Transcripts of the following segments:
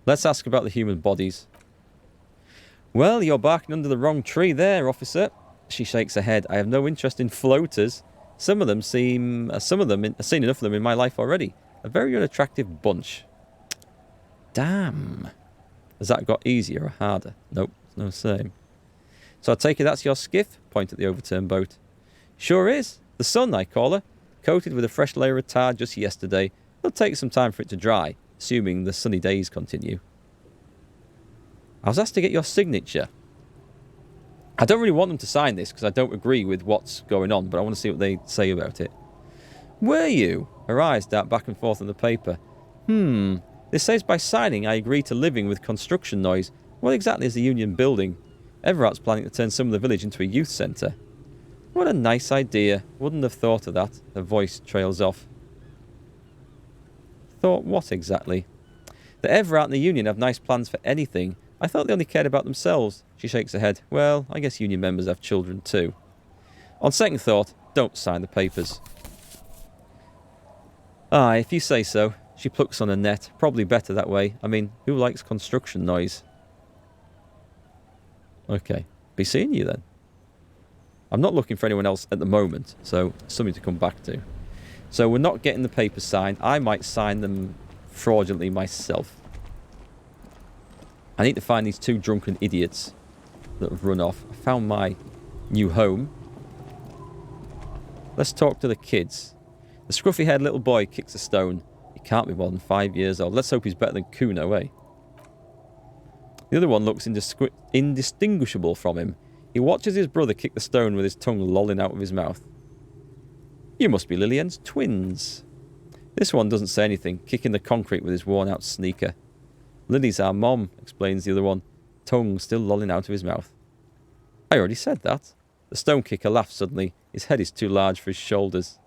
Let's ask about the human bodies. Well, you're barking under the wrong tree there, officer. She shakes her head. I have no interest in floaters. I've seen enough of them in my life already. A very unattractive bunch. Damn. Has that got easier or harder? Nope, it's no same. So I take it that's your skiff? Point at the overturned boat. Sure is. The Sun, I call her. Coated with a fresh layer of tar just yesterday. It'll take some time for it to dry, assuming the sunny days continue. I was asked to get your signature. I don't really want them to sign this because I don't agree with what's going on, but I want to see what they say about it. Were you? Her eyes dart back and forth on the paper. This says by signing I agree to living with construction noise. What exactly is the union building? Everart's planning to turn some of the village into a youth centre. What a nice idea. Wouldn't have thought of that. Her voice trails off. Thought what exactly? The Everart and the union have nice plans for anything. I thought they only cared about themselves. She shakes her head. Well, I guess union members have children too. On second thought, don't sign the papers. Aye, if you say so. She plucks on her net. Probably better that way. I mean, who likes construction noise? Okay. Be seeing you then. I'm not looking for anyone else at the moment, so something to come back to. So we're not getting the papers signed. I might sign them fraudulently myself. I need to find these two drunken idiots that have run off. I found my new home. Let's talk to the kids. The scruffy-haired little boy kicks a stone. He can't be more than 5 years old. Let's hope he's better than Kuno, eh? The other one looks indistinguishable from him. He watches his brother kick the stone with his tongue lolling out of his mouth. You must be Lillian's twins. This one doesn't say anything, kicking the concrete with his worn-out sneaker. Lily's our mom, explains the other one, tongue still lolling out of his mouth. I already said that. The stone kicker laughs suddenly. His head is too large for his shoulders.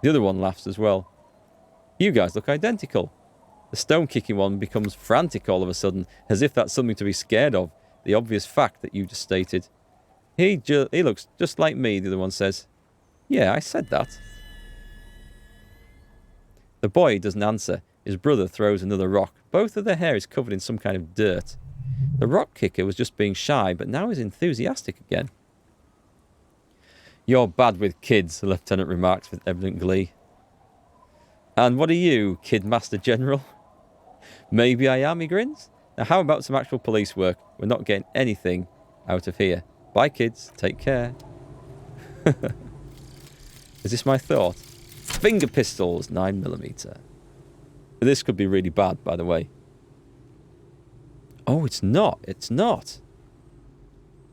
The other one laughs as well. You guys look identical. The stone-kicking one becomes frantic all of a sudden, as if that's something to be scared of, the obvious fact that you just stated. He looks just like me, the other one says. Yeah, I said that. The boy doesn't answer. His brother throws another rock. Both of their hair is covered in some kind of dirt. The rock kicker was just being shy, but now is enthusiastic again. You're bad with kids, the lieutenant remarks with evident glee. And what are you, Kid Master General? Maybe I am, he grins. Now how about some actual police work? We're not getting anything out of here. Bye, kids. Take care. Is this my thought? Finger pistols, 9mm. This could be really bad, by the way. Oh, it's not. It's not.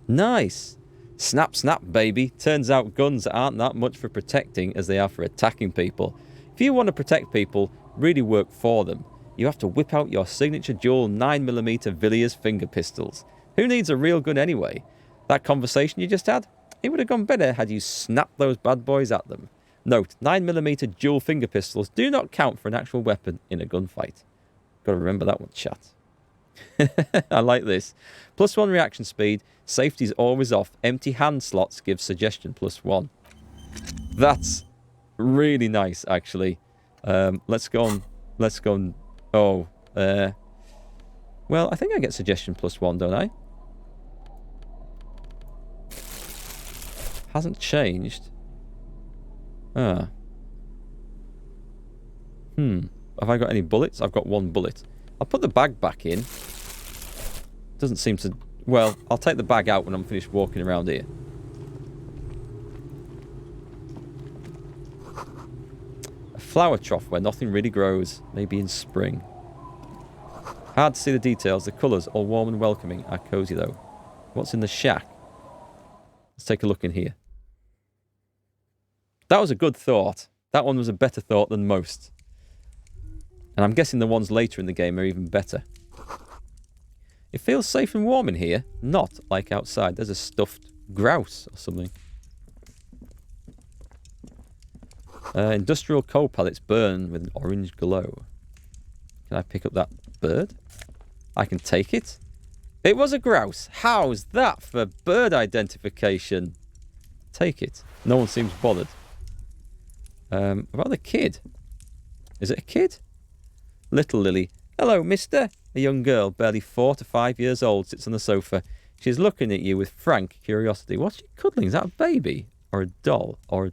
Nice. Snap, snap, baby. Turns out guns aren't that much for protecting as they are for attacking people. If you want to protect people, really work for them. You have to whip out your signature dual 9mm Villiers finger pistols. Who needs a real gun anyway? That conversation you just had? It would have gone better had you snapped those bad boys at them. Note, 9mm dual finger pistols do not count for an actual weapon in a gunfight. Got to remember that one, chat. I like this. +1 reaction speed. Safety's always off. Empty hand slots give suggestion +1. That's really nice, actually. Let's go on. Oh, well, I think I get suggestion +1, don't I? Hasn't changed. Have I got any bullets? I've got 1 bullet. I'll put the bag back in. Doesn't seem to... Well, I'll take the bag out when I'm finished walking around here. A flower trough where nothing really grows. Maybe in spring. Hard to see the details. The colours, all warm and welcoming, are cosy though. What's in the shack? Let's take a look in here. That was a good thought. That one was a better thought than most. And I'm guessing the ones later in the game are even better. It feels safe and warm in here. Not like outside. There's a stuffed grouse or something. Industrial coal pellets burn with an orange glow. Can I pick up that bird? I can take it. It was a grouse. How's that for bird identification? Take it. No one seems bothered. About the kid. Is it a kid? Little Lily. Hello, mister. A young girl, barely 4 to 5 years old, sits on the sofa. She's looking at you with frank curiosity. What's she cuddling? Is that a baby? Or a doll? Or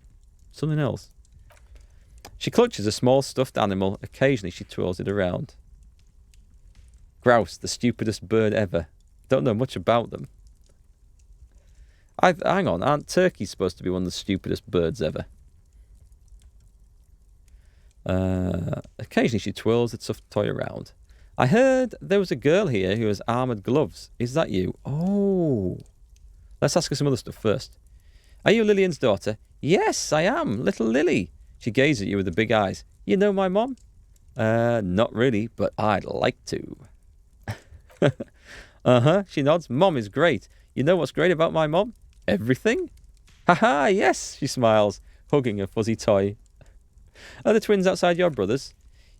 something else? She clutches a small stuffed animal. Occasionally she twirls it around. Grouse, the stupidest bird ever. Don't know much about them. Hang on, aren't turkeys supposed to be one of the stupidest birds ever? Occasionally she twirls the stuffed toy around. I heard there was a girl here who has armoured gloves. Is that you? Oh. Let's ask her some other stuff first. Are you Lillian's daughter? Yes, I am. Little Lily. She gazes at you with the big eyes. You know my mom? Not really, but I'd like to. Uh-huh, she nods. Mom is great. You know what's great about my mom? Everything? Ha-ha, yes, she smiles, hugging a fuzzy toy. Are the twins outside your brothers?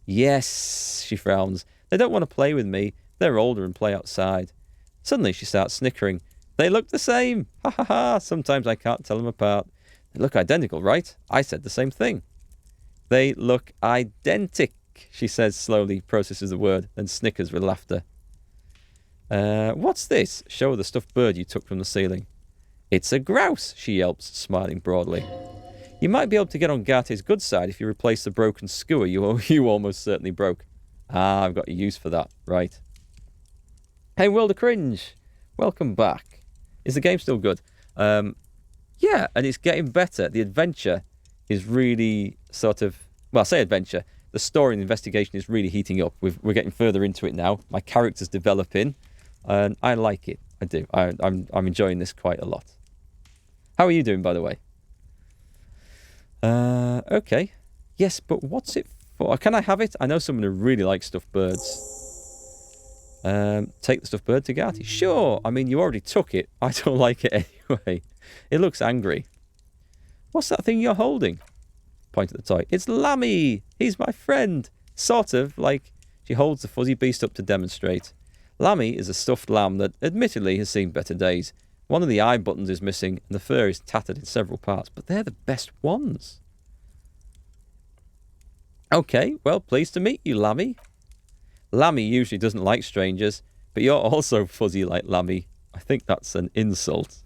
Yes, she frowns. They don't want to play with me. They're older and play outside. Suddenly she starts snickering. They look the same. Ha ha ha. Sometimes I can't tell them apart. They look identical, right? I said the same thing. They look identic, she says slowly, processes the word, then snickers with laughter. What's this? Show her the stuffed bird you took from the ceiling. It's a grouse, she yelps, smiling broadly. You might be able to get on Gate's good side if you replace the broken skewer you almost certainly broke. Ah, I've got a use for that. Right. Hey, World of Cringe. Welcome back. Is the game still good? Yeah, and it's getting better. The adventure is really sort of... Well, I say adventure. The story and investigation is really heating up. We're getting further into it now. My character's developing. And I like it. I do. I'm enjoying this quite a lot. How are you doing, by the way? Okay. Yes, but what's it for? Can I have it? I know someone who really likes stuffed birds. Take the stuffed bird to Gati. Sure. I mean, you already took it. I don't like it anyway. It looks angry. What's that thing you're holding? Point at the toy. It's Lammy. He's my friend. Sort of, like, she holds the fuzzy beast up to demonstrate. Lammy is a stuffed lamb that admittedly has seen better days. One of the eye buttons is missing and the fur is tattered in several parts, but they're the best ones. Okay, well, pleased to meet you, Lammy. Lammy usually doesn't like strangers, but you're also fuzzy like Lammy. I think that's an insult.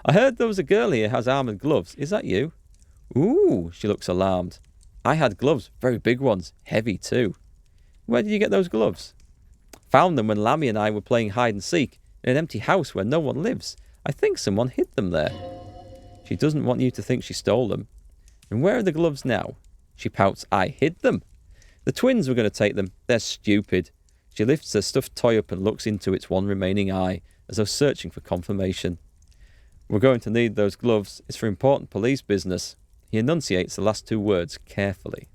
I heard there was a girl here who has armoured gloves. Is that you? Ooh, she looks alarmed. I had gloves, very big ones, heavy too. Where did you get those gloves? Found them when Lammy and I were playing hide and seek in an empty house where no one lives. I think someone hid them there. She doesn't want you to think she stole them. And where are the gloves now? She pouts, I hid them. The twins were going to take them. They're stupid. She lifts her stuffed toy up and looks into its one remaining eye, as though searching for confirmation. We're going to need those gloves. It's for important police business. He enunciates the last two words carefully.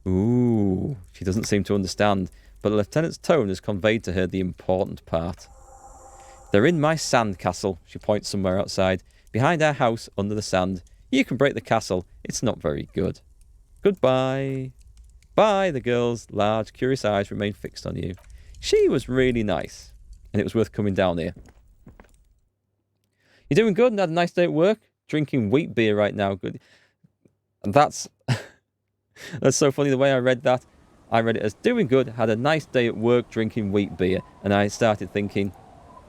Ooh, she doesn't seem to understand, but the lieutenant's tone has conveyed to her the important part. They're in my sand castle, she points somewhere outside, behind our house under the sand. You can break the castle. It's not very good. Goodbye. Bye, the girl's large, curious eyes remain fixed on you. She was really nice, and it was worth coming down here. You doing good and had a nice day at work? Drinking wheat beer right now. Good. And that's so funny the way I read that. I read it as doing good, had a nice day at work drinking wheat beer. And I started thinking,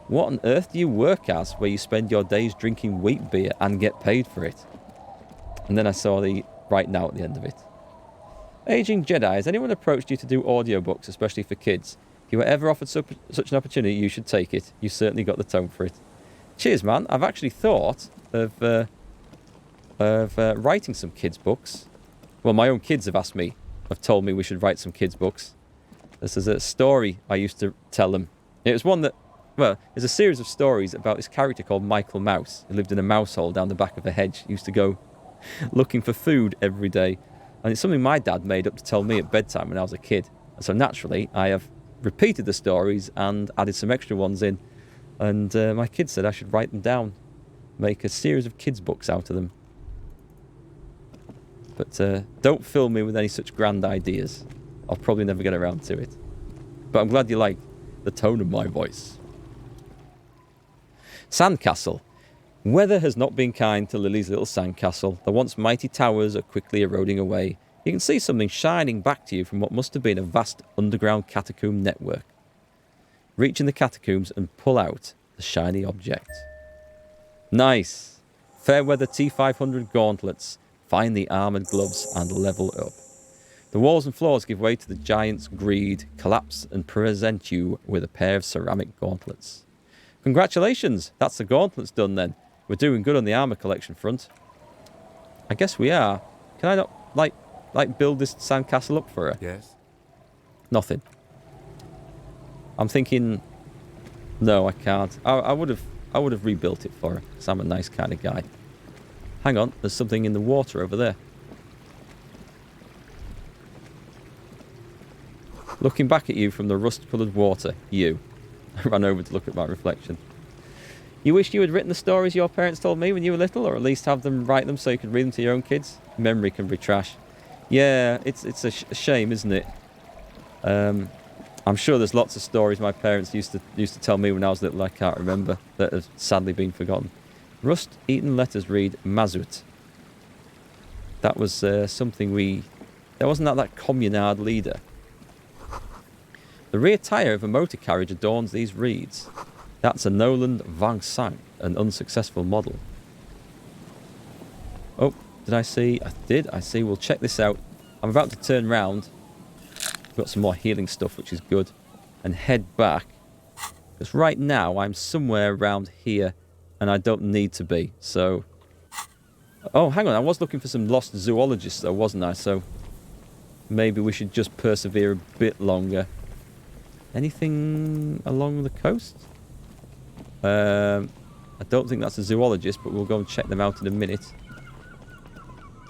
what on earth do you work as where you spend your days drinking wheat beer and get paid for it? And then I saw the right now at the end of it. Aging Jedi, has anyone approached you to do audiobooks, especially for kids? If you were ever offered such an opportunity, you should take it. You certainly got the tone for it. Cheers, man. I've actually thought of writing some kids' books. Well, my own kids have told me we should write some kids' books. This is a story I used to tell them. It was one that, well, there's a series of stories about this character called Michael Mouse, who lived in a mouse hole down the back of a hedge. He used to go looking for food every day. And it's something my dad made up to tell me at bedtime when I was a kid. And so naturally, I have repeated the stories and added some extra ones in. And my kids said I should write them down, make a series of kids' books out of them. But don't fill me with any such grand ideas. I'll probably never get around to it. But I'm glad you like the tone of my voice. Sandcastle. Weather has not been kind to Lily's little sandcastle. The once mighty towers are quickly eroding away. You can see something shining back to you from what must have been a vast underground catacomb network. Reach in the catacombs and pull out the shiny object. Nice. Fairweather T500 gauntlets. Find the armoured gloves and level up. The walls and floors give way to the giant's greed, collapse and present you with a pair of ceramic gauntlets. Congratulations, that's the gauntlets done then. We're doing good on the armour collection front. I guess we are. Can I not, like build this sandcastle up for her? Yes. Nothing. I'm thinking, no, I can't. I would have rebuilt it for her, because I'm a nice kind of guy. Hang on, there's something in the water over there. Looking back at you from the rust-coloured water, you. I ran over to look at my reflection. You wish you had written the stories your parents told me when you were little, or at least have them write them so you could read them to your own kids? Memory can be trash. Yeah, it's a shame, isn't it? I'm sure there's lots of stories my parents used to tell me when I was little I can't remember, that have sadly been forgotten. Rust-eaten letters read Mazut. That was something we... Wasn't that communard leader? The rear tyre of a motor carriage adorns these reeds. That's a Noland Vangsang, an unsuccessful model. Oh, did I see? I did. I see. We'll check this out. I'm about to turn round. Got some more healing stuff, which is good. And head back. Because right now, I'm somewhere around here, and I don't need to be. So... Oh, hang on. I was looking for some lost zoologists, though, wasn't I? So maybe we should just persevere a bit longer. Anything along the coast? I don't think that's a zoologist, but we'll go and check them out in a minute.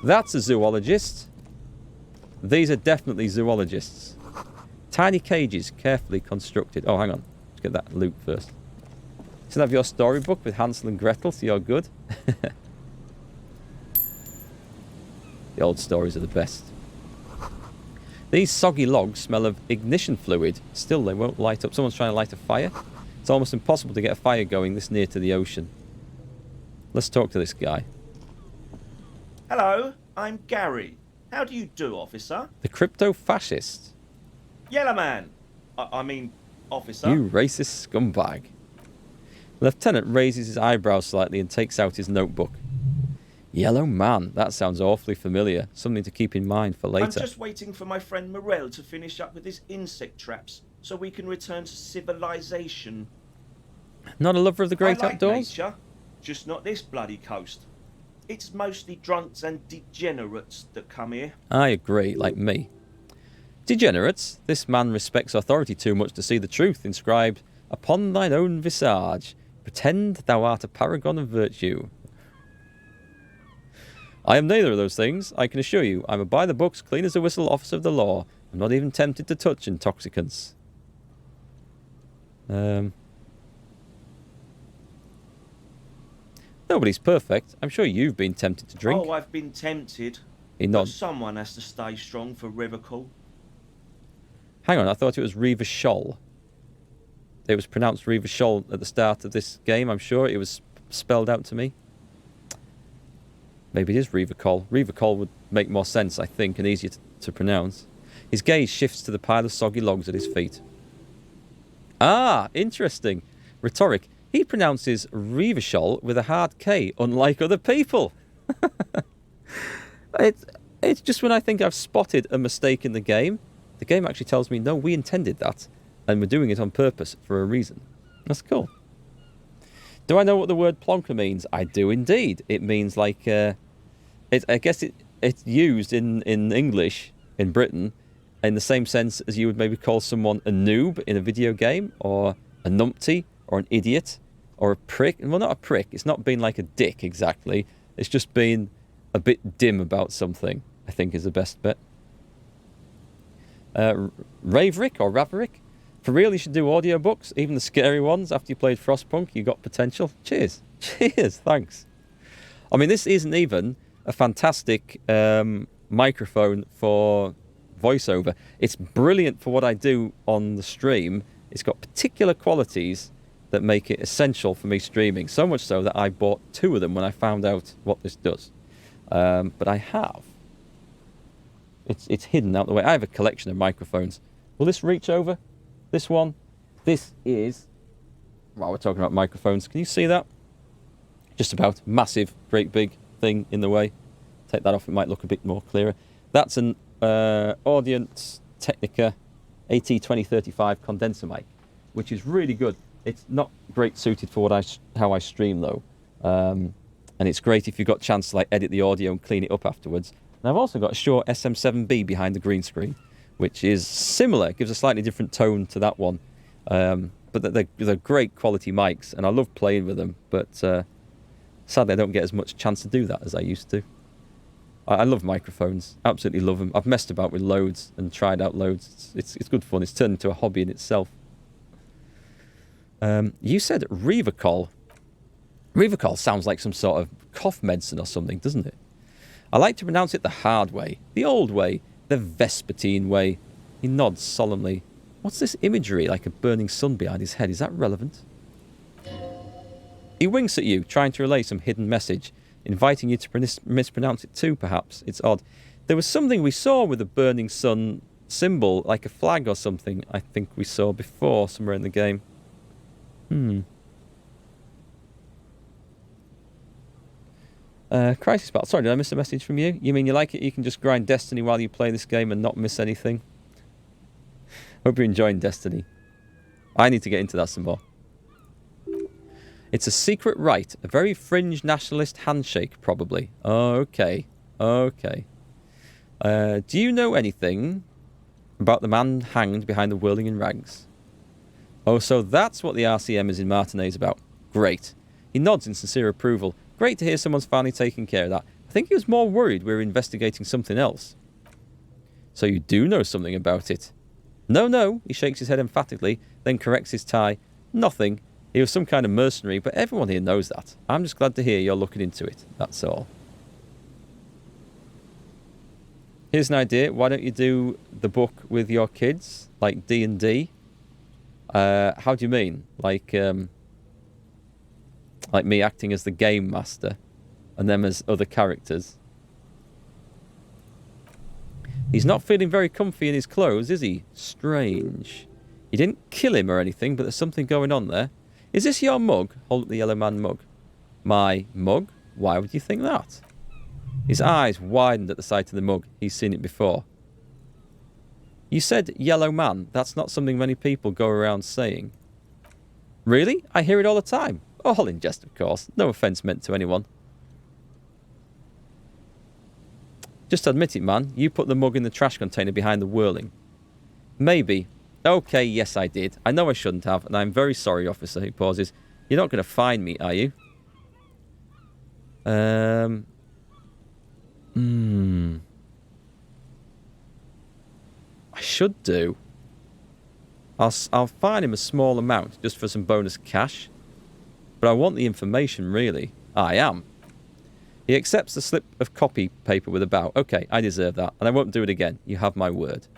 That's a zoologist. These are definitely zoologists. Tiny cages, carefully constructed. Oh, hang on. Let's get that loot first. Still have your storybook with Hansel and Gretel, so you're good. The old stories are the best. These soggy logs smell of ignition fluid. Still, they won't light up. Someone's trying to light a fire. It's almost impossible to get a fire going this near to the ocean. Let's talk to this guy. Hello, I'm Gary. How do you do, officer? The crypto-fascist. Yellow man. I mean, officer. You racist scumbag. The lieutenant raises his eyebrows slightly and takes out his notebook. Yellow man. That sounds awfully familiar. Something to keep in mind for later. I'm just waiting for my friend Morel to finish up with his insect traps so we can return to civilization. Not a lover of the great I like outdoors? nature, just not this bloody coast. It's mostly drunks and degenerates that come here. I agree, like me. Degenerates, this man respects authority too much to see the truth inscribed upon thine own visage. Pretend thou art a paragon of virtue. I am neither of those things, I can assure you. I'm a by-the-books, clean as a whistle officer of the law. I'm not even tempted to touch intoxicants. Nobody's perfect. I'm sure you've been tempted to drink. Oh, I've been tempted. But But someone has to stay strong for Rivercall. Hang on, I thought it was Riva Shoal. It was pronounced Riva Shoal at the start of this game, I'm sure. It was spelled out to me. Maybe it is Rivacol. Rivacol would make more sense, I think, and easier to pronounce. His gaze shifts to the pile of soggy logs at his feet. Ah, interesting. Rhetoric. He pronounces Rivachol with a hard K, unlike other people. It's just when I think I've spotted a mistake in the game actually tells me, no, we intended that, and we're doing it on purpose for a reason. That's cool. Do I know what the word plonker means? I do indeed. It means like, I guess it's used in English in Britain in the same sense as you would maybe call someone a noob in a video game, or a numpty, or an idiot, or a prick. Well, not a prick. It's not being like a dick exactly. It's just being a bit dim about something, I think is the best bet. Raverick or Raverick. For real, you should do audiobooks, even the scary ones. After you played Frostpunk, you got potential. Cheers. Cheers, thanks. I mean, this isn't even a fantastic microphone for voiceover. It's brilliant for what I do on the stream. It's got particular qualities that make it essential for me streaming. So much so that I bought 2 of them when I found out what this does. But I have It's hidden out the way. I have a collection of microphones. Will this reach over? This one? This is... Well, we're talking about microphones. Can you see that? Just about. Massive, great big thing in the way. Take that off, it might look a bit more clearer. That's an Audience Technica AT2035 condenser mic, which is really good. It's not great suited for how I stream though, and it's great if you've got a chance to like edit the audio and clean it up afterwards. And I've also got a Shure SM7B behind the green screen, which is similar. It gives a slightly different tone to that one, but they're great quality mics, and I love playing with them. But sadly, I don't get as much chance to do that as I used to. I love microphones, absolutely love them. I've messed about with loads and tried out loads. It's good fun. It's turned into a hobby in itself. You said Revacol. Revacol sounds like some sort of cough medicine or something, doesn't it? I like to pronounce it the hard way, the old way, the Vespertine way. He nods solemnly. What's this imagery like a burning sun behind his head? Is that relevant? He winks at you, trying to relay some hidden message, inviting you to mispronounce it too, perhaps. It's odd. There was something we saw with a burning sun symbol, like a flag or something, I think we saw before somewhere in the game. Crisis Battle. Sorry, did I miss a message from you? You mean you like it? You can just grind Destiny while you play this game and not miss anything? Hope you're enjoying Destiny. I need to get into that some more. It's a secret rite. A very fringe nationalist handshake, probably. Okay. Okay. Do you know anything about the man hanged behind the whirling in rags? Oh, so that's what the RCM is in Martinez about. Great. He nods in sincere approval. Great to hear someone's finally taking care of that. I think he was more worried we were investigating something else. So you do know something about it? No. He shakes his head emphatically, then corrects his tie. Nothing. He was some kind of mercenary, but everyone here knows that. I'm just glad to hear you're looking into it. That's all. Here's an idea. Why don't you do the book with your kids, like D&D? How do you mean? Like me acting as the game master, and them as other characters. He's not feeling very comfy in his clothes, is he? Strange. You didn't kill him or anything, but there's something going on there. Is this your mug? Hold up the yellow man mug. My mug? Why would you think that? His eyes widened at the sight of the mug. He's seen it before. You said yellow man. That's not something many people go around saying. Really? I hear it all the time. All in jest, of course. No offence meant to anyone. Just admit it, man. You put the mug in the trash container behind the whirling. Maybe. Okay, yes, I did. I know I shouldn't have, and I'm very sorry, officer. He pauses. You're not going to fine me, are you? I should do. I'll fine him a small amount, just for some bonus cash. But I want the information, really. I am. He accepts the slip of copy paper with a bow. Okay, I deserve that, and I won't do it again. You have my word.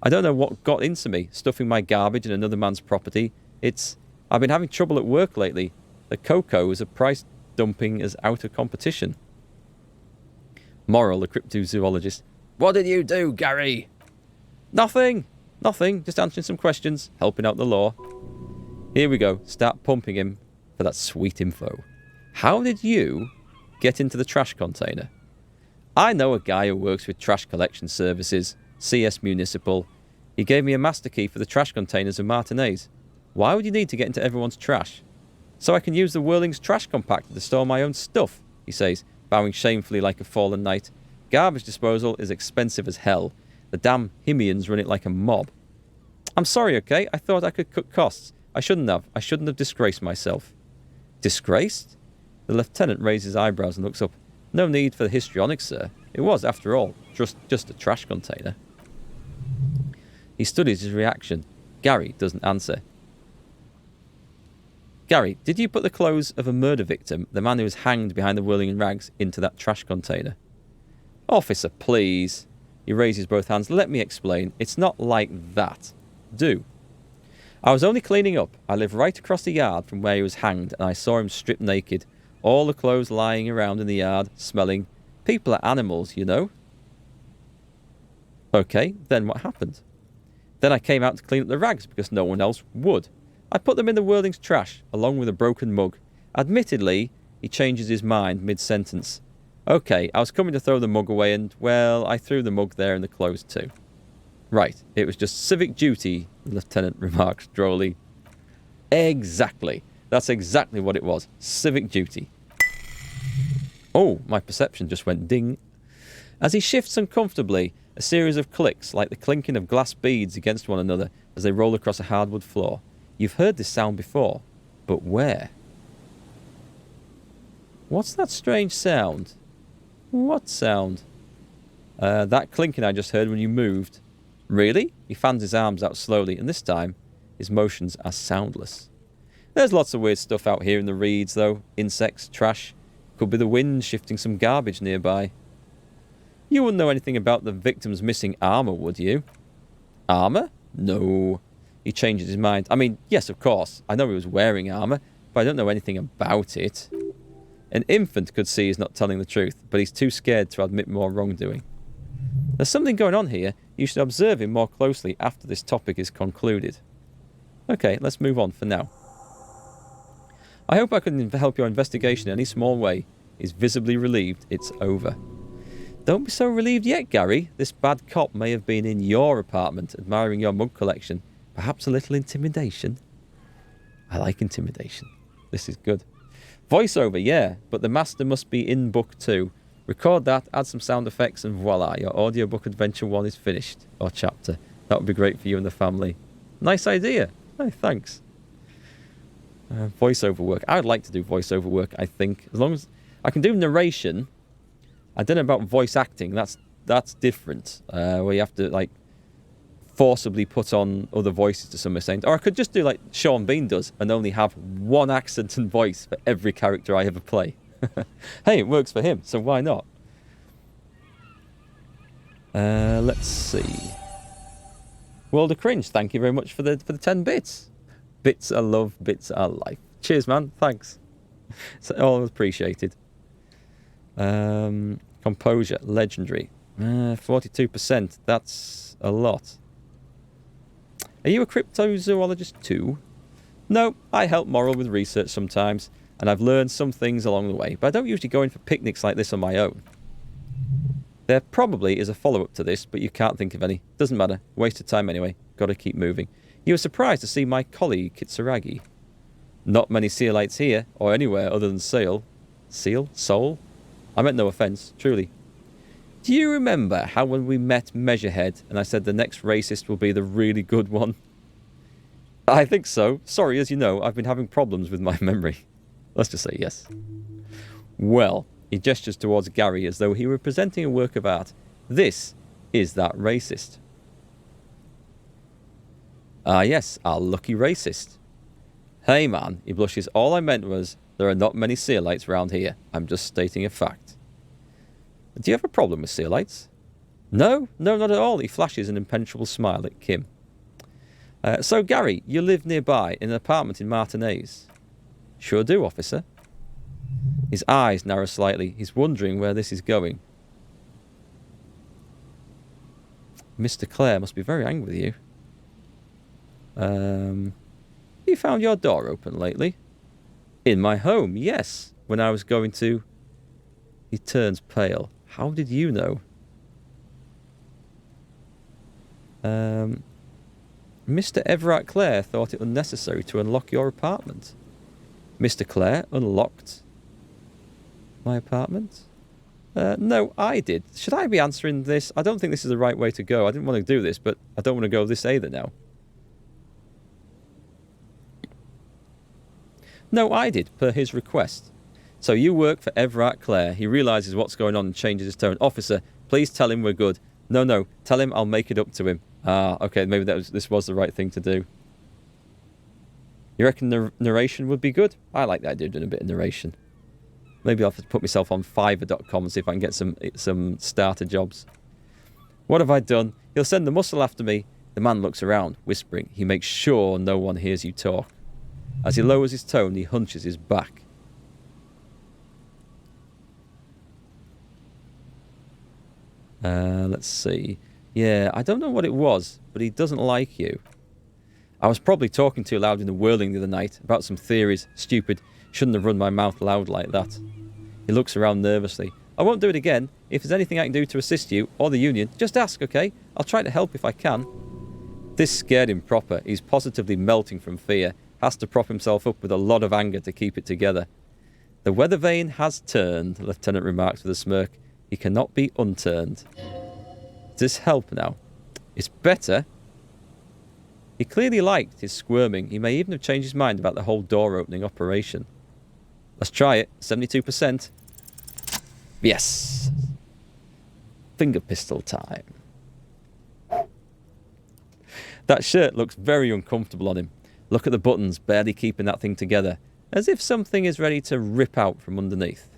I don't know what got into me, stuffing my garbage in another man's property. I've been having trouble at work lately. The cocos are price dumping us out of competition. Moral, the cryptozoologist. What did you do, Gary? Nothing. Just answering some questions, helping out the law. Here we go. Start pumping him for that sweet info. How did you get into the trash container? I know a guy who works with trash collection services, CS Municipal. He gave me a master key for the trash containers of Martinez. Why would you need to get into everyone's trash? So I can use the Whirling's trash compactor to store my own stuff, he says, bowing shamefully like a fallen knight. Garbage disposal is expensive as hell. The damn Himians run it like a mob. I'm sorry, okay? I thought I could cut costs. I shouldn't have. I shouldn't have disgraced myself. Disgraced? The lieutenant raises his eyebrows and looks up. No need for the histrionics, sir. It was, after all, just a trash container. He studies his reaction. Gary doesn't answer. Gary, did you put the clothes of a murder victim, the man who was hanged behind the whirling in rags, into that trash container? Officer, please. He raises both hands. Let me explain. It's not like that. Do. I was only cleaning up. I live right across the yard from where he was hanged, and I saw him stripped naked. All the clothes lying around in the yard, smelling. People are animals, you know. Okay, then what happened? Then I came out to clean up the rags because no one else would. I put them in the Worthing's trash, along with a broken mug. Admittedly, he changes his mind mid-sentence. Okay, I was coming to throw the mug away and, well, I threw the mug there and the clothes too. Right, it was just civic duty, the lieutenant remarks drolly. Exactly. That's exactly what it was. Civic duty. Oh, my perception just went ding. As he shifts uncomfortably, a series of clicks, like the clinking of glass beads against one another as they roll across a hardwood floor. You've heard this sound before, but where? What's that strange sound? What sound? That clinking I just heard when you moved. Really? He fans his arms out slowly, and this time, his motions are soundless. There's lots of weird stuff out here in the reeds, though. Insects, trash. Could be the wind shifting some garbage nearby. You wouldn't know anything about the victim's missing armour, would you? Armour? No. He changes his mind. I mean, yes, of course. I know he was wearing armour, but I don't know anything about it. An infant could see he's not telling the truth, but he's too scared to admit more wrongdoing. There's something going on here. You should observe him more closely after this topic is concluded. Okay, let's move on for now. I hope I can help your investigation in any small way. He's visibly relieved it's over. Don't be so relieved yet, Gary. This bad cop may have been in your apartment, admiring your mug collection. Perhaps a little intimidation. I like intimidation. This is good. Voiceover, yeah, but the master must be in book 2. Record that, add some sound effects, and voila, your audiobook adventure 1 is finished. Or chapter. That would be great for you and the family. Nice idea. Oh, thanks. Voiceover work. I would like to do voiceover work, I think. As long as I can do narration. I don't know about voice acting. That's different. Where you have to, like, forcibly put on other voices to some extent. Or I could just do like Sean Bean does and only have one accent and voice for every character I ever play. Hey, it works for him, so why not? Let's see. World of Cringe, thank you very much for the 10 bits. Bits are love, bits are life. Cheers, man. Thanks. It's all appreciated. Composure, legendary. 42%. That's a lot. Are you a cryptozoologist too? No, I help Moral with research sometimes, and I've learned some things along the way, but I don't usually go in for picnics like this on my own. There probably is a follow-up to this, but you can't think of any. Doesn't matter. Waste of time anyway. Gotta keep moving. You were surprised to see my colleague, Kitsuragi. Not many sealites here, or anywhere other than Seal. Seal? Soul? I meant no offence, truly. Do you remember how when we met Measurehead and I said the next racist will be the really good one? I think so. Sorry, as you know, I've been having problems with my memory. Let's just say yes. Well, he gestures towards Gary as though he were presenting a work of art. This is that racist. Ah yes, our lucky racist. Hey man, he blushes. All I meant was there are not many sealites around here. I'm just stating a fact. Do you have a problem with sealites? No, not at all. He flashes an impenetrable smile at Kim. So, Gary, you live nearby in an apartment in Martinez? Sure do, officer. His eyes narrow slightly. He's wondering where this is going. Mr. Clare must be very angry with you. You found your door open lately? In my home, yes. When I was going to... He turns pale. How did you know? Mr. Everett Clare thought it unnecessary to unlock your apartment. Mr. Clare unlocked my apartment? No, I did. Should I be answering this? I don't think this is the right way to go. I didn't want to do this, but I don't want to go this either now. No, I did, per his request. So you work for Everett Clare. He realises what's going on and changes his tone. Officer, please tell him we're good. No, tell him I'll make it up to him. Ah, okay, maybe this was the right thing to do. You reckon the narration would be good? I like the idea of doing a bit of narration. Maybe I'll have to put myself on Fiverr.com and see if I can get some starter jobs. What have I done? He'll send the muscle after me. The man looks around, whispering. He makes sure no one hears you talk. As he lowers his tone, he hunches his back. Let's see. Yeah, I don't know what it was, but he doesn't like you. I was probably talking too loud in the whirling the other night about some theories. Stupid. Shouldn't have run my mouth loud like that. He looks around nervously. I won't do it again. If there's anything I can do to assist you, or the union, just ask, okay? I'll try to help if I can. This scared him proper. He's positively melting from fear. Has to prop himself up with a lot of anger to keep it together. The weather vane has turned, the lieutenant remarks with a smirk. He cannot be unturned. Does this help now? It's better. He clearly liked his squirming. He may even have changed his mind about the whole door opening operation. Let's try it. 72%. Yes. Finger pistol time. That shirt looks very uncomfortable on him. Look at the buttons, barely keeping that thing together. As if something is ready to rip out from underneath.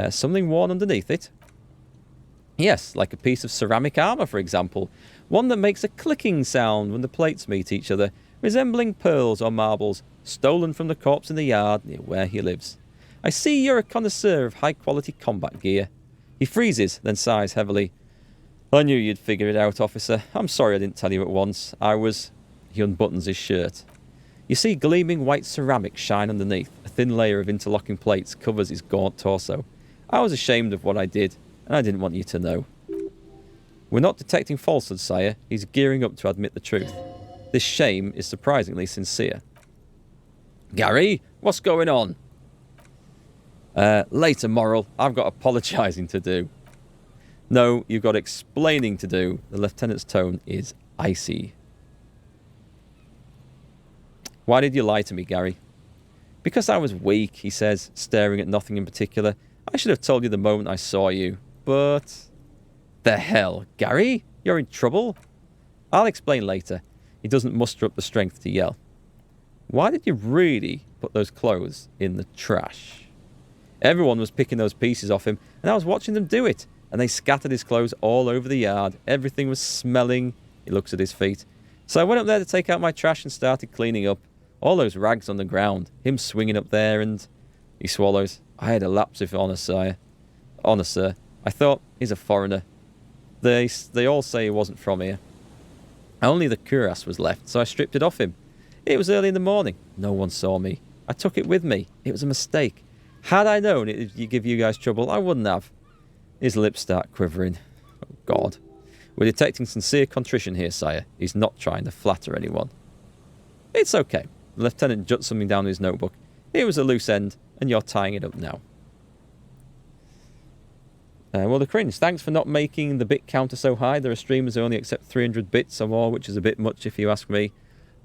Something worn underneath it? Yes, like a piece of ceramic armour, for example. One that makes a clicking sound when the plates meet each other, resembling pearls or marbles, stolen from the corpse in the yard near where he lives. I see you're a connoisseur of high-quality combat gear. He freezes, then sighs heavily. I knew you'd figure it out, officer. I'm sorry I didn't tell you at once. He unbuttons his shirt. You see gleaming white ceramic shine underneath. A thin layer of interlocking plates covers his gaunt torso. I was ashamed of what I did, and I didn't want you to know. We're not detecting falsehood, sire. He's gearing up to admit the truth. This shame is surprisingly sincere. Gary, what's going on? Later, Moral. I've got apologising to do. No, you've got explaining to do. The lieutenant's tone is icy. Why did you lie to me, Gary? Because I was weak, he says, staring at nothing in particular. I should have told you the moment I saw you, but... The hell, Gary? You're in trouble? I'll explain later. He doesn't muster up the strength to yell. Why did you really put those clothes in the trash? Everyone was picking those pieces off him, and I was watching them do it, and they scattered his clothes all over the yard. Everything was smelling. He looks at his feet. So I went up there to take out my trash and started cleaning up. All those rags on the ground, him swinging up there, and... He swallows. I had a lapse of honour, sire. Honour, sir. I thought, he's a foreigner. They all say he wasn't from here. Only the cuirass was left, so I stripped it off him. It was early in the morning. No one saw me. I took it with me. It was a mistake. Had I known it would give you guys trouble, I wouldn't have. His lips start quivering. Oh, God. We're detecting sincere contrition here, sire. He's not trying to flatter anyone. It's okay. The lieutenant jots something down in his notebook. It was a loose end, and you're tying it up now. Well, the cringe. Thanks for not making the bit counter so high. There are streamers who only accept 300 bits or more, which is a bit much if you ask me.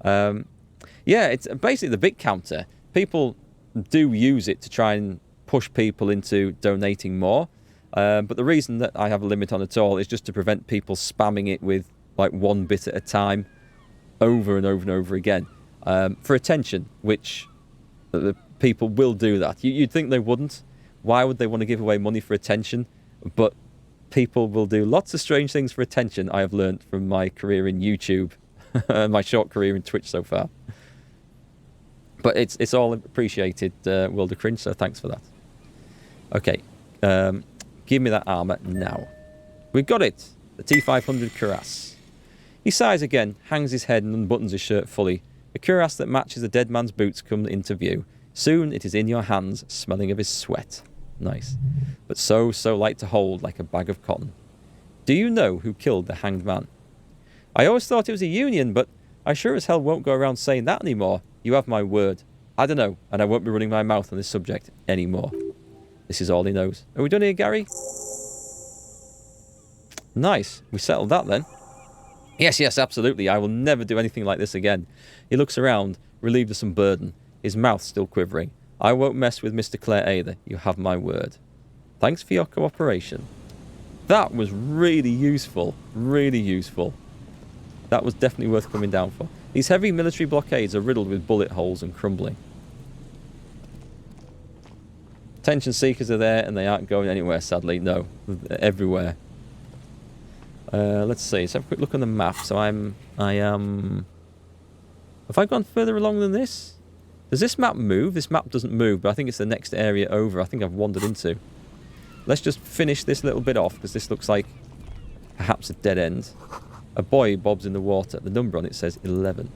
Yeah, it's basically the bit counter. People do use it to try and push people into donating more. But the reason that I have a limit on it all is just to prevent people spamming it with like one bit at a time over and over and over again. For attention, which the people will do that. You'd think they wouldn't. Why would they want to give away money for attention? But people will do lots of strange things for attention, I have learnt from my career in YouTube, my short career in Twitch so far. But it's all appreciated, World of Cringe, so thanks for that. Okay, give me that armour now. We've got it, the T500 cuirass. He sighs again, hangs his head and unbuttons his shirt fully. A cuirass that matches a dead man's boots comes into view. Soon it is in your hands, smelling of his sweat. Nice. But so light to hold, like a bag of cotton. Do you know who killed the hanged man? I always thought it was a union, but I sure as hell won't go around saying that anymore. You have my word. I don't know, and I won't be running my mouth on this subject anymore. This is all he knows. Are we done here, Gary? Nice. We settled that then. Yes, absolutely. I will never do anything like this again. He looks around, relieved of some burden, his mouth still quivering. I won't mess with Mr. Clare either. You have my word. Thanks for your cooperation. That was really useful. Really useful. That was definitely worth coming down for. These heavy military blockades are riddled with bullet holes and crumbling. Attention seekers are there and they aren't going anywhere, sadly. No, everywhere. Let's see. Let's have a quick look on the map. So I am... Have I gone further along than this? Does this map move? This map doesn't move, but I think it's the next area over. I think I've wandered into. Let's just finish this little bit off, because this looks like Perhaps a dead end. A buoy bobs in the water. The number on it says 11.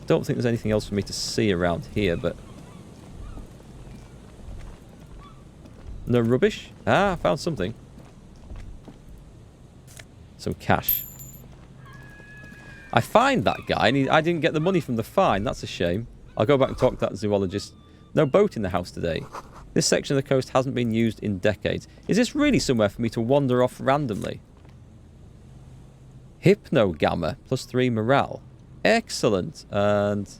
Don't think there's anything else for me to see around here, but... No rubbish? Ah, I found something. Some cash. I fined that guy, and I didn't get the money from the fine. That's a shame. I'll go back and talk to that zoologist. No boat in the house today. This section of the coast hasn't been used in decades. Is this really somewhere for me to wander off randomly? Hypno Gamma, +3 morale. Excellent. And